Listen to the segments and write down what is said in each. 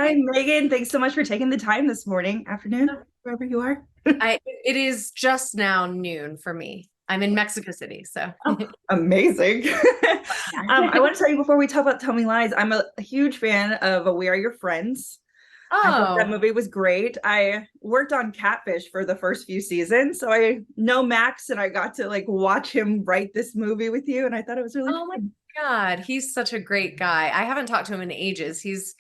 Hi, Megan. Thanks so much for taking the time this morning, afternoon, wherever you are. It is just now noon for me. I'm in Mexico City, so. Oh, amazing. I want to tell you before we talk about Tell Me Lies, I'm a huge fan of We Are Your Friends. I thought that Oh, movie was great. I worked on Catfish for the first few seasons, so I know Max and I got to like watch him write this movie with you, and I thought it was really oh my fun. God, he's such a great guy. I haven't talked to him in ages. He's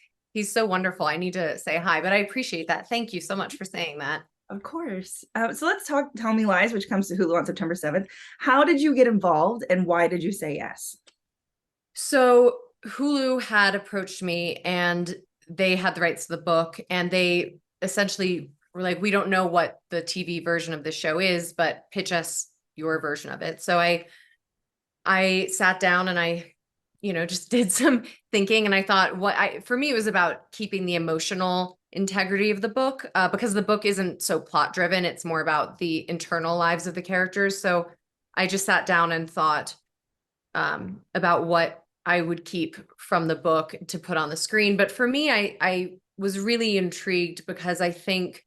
so wonderful. I need to say hi, but I appreciate that. Thank you so much for saying that. Of course. So let's talk Tell Me Lies, which comes to Hulu on September 7th. How did you get involved and why did you say yes? So Hulu had approached me and they had the rights to the book, and they essentially were like, we don't know what the TV version of the show is, but pitch us your version of it. So I sat down and just did some thinking, and I thought for me, it was about keeping the emotional integrity of the book, because the book isn't so plot driven. It's more about the internal lives of the characters. So I just sat down and thought, about what I would keep from the book to put on the screen. But for me, I was really intrigued because I think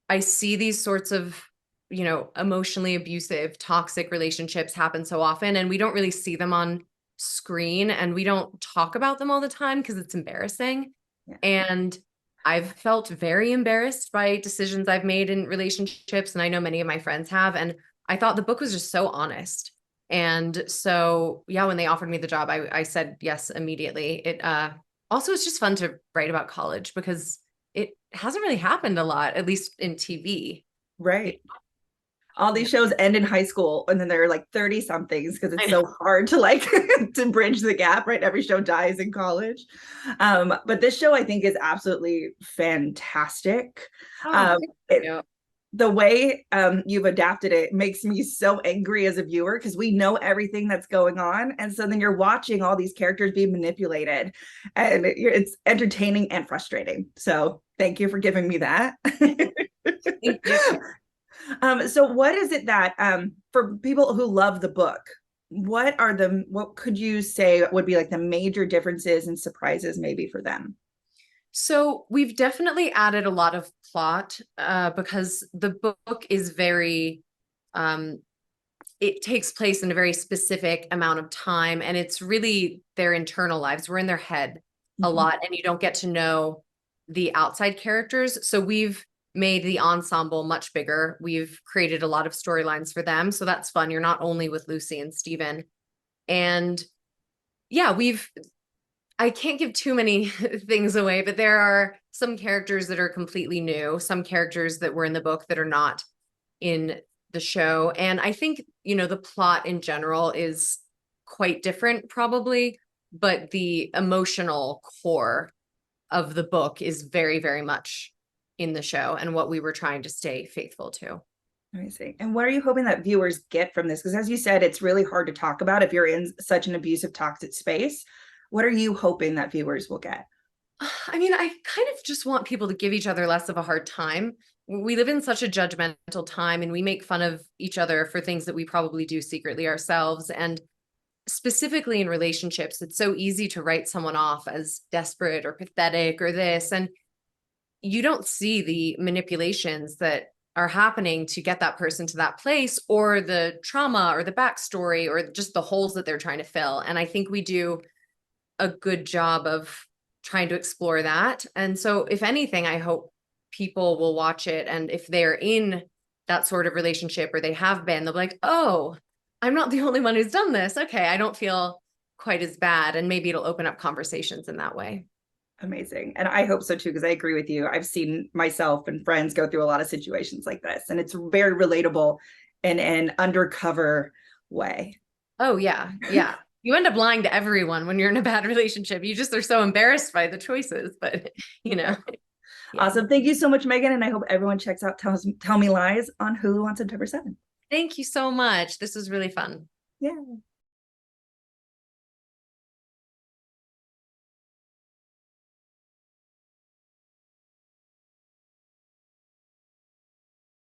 I see these sorts of, emotionally abusive, toxic relationships happen so often, and we don't really see them on screen, and we don't talk about them all the time because it's embarrassing. Yeah. And I've felt very embarrassed by decisions I've made in relationships, and I know many of my friends have. And I thought the book was just so honest. And so, yeah, when they offered me the job, I said yes immediately. It also, it's just fun to write about college because it hasn't really happened a lot, at least in TV. Right. All Yeah. these shows end in high school and then they're like 30 somethings because it's I know. so hard to like to bridge the gap, right? Every show dies in college. But this show I think is absolutely fantastic. Oh, Um, thank it, you. the way you've adapted it makes me so angry as a viewer because we know everything that's going on. And so then you're watching all these characters be manipulated and it's entertaining and frustrating. So thank you for giving me that. Thank you. So what is it that for people who love the book, what could you say would be like the major differences and surprises maybe for them? So we've definitely added a lot of plot, because the book is very, um, it takes place in a very specific amount of time, and it's really their internal lives. We're in their head a Mhm. lot, and you don't get to know the outside characters. So we've made the ensemble much bigger. We've created a lot of storylines for them. So that's fun. You're not only with Lucy and Steven. And yeah, I can't give too many things away, but there are some characters that are completely new, some characters that were in the book that are not in the show. And I think, the plot in general is quite different, probably, but the emotional core of the book is very, very much in the show and what we were trying to stay faithful to. Let me see. And what are you hoping that viewers get from this? Because as you said, it's really hard to talk about if you're in such an abusive, toxic space. What are you hoping that viewers will get? I mean, I kind of just want people to give each other less of a hard time. We live in such a judgmental time, and we make fun of each other for things that we probably do secretly ourselves. And specifically in relationships, it's so easy to write someone off as desperate or pathetic or this. And you don't see the manipulations that are happening to get that person to that place, or the trauma or the backstory or just the holes that they're trying to fill. And I think we do a good job of trying to explore that. And so, if anything, I hope people will watch it. And if they're in that sort of relationship, or they have been, they'll be like, oh, I'm not the only one who's done this. Okay, I don't feel quite as bad. And maybe it'll open up conversations in that way. Amazing. And I hope so too, because I agree with you. I've seen myself and friends go through a lot of situations like this, and it's very relatable in an undercover way. Oh, yeah. Yeah. You end up lying to everyone when you're in a bad relationship. You just are so embarrassed by the choices, but you know, yeah. Awesome. Thank you so much, Megan. And I hope everyone checks out Tell Me Lies on Hulu on September 7th. Thank you so much. This was really fun. Yeah.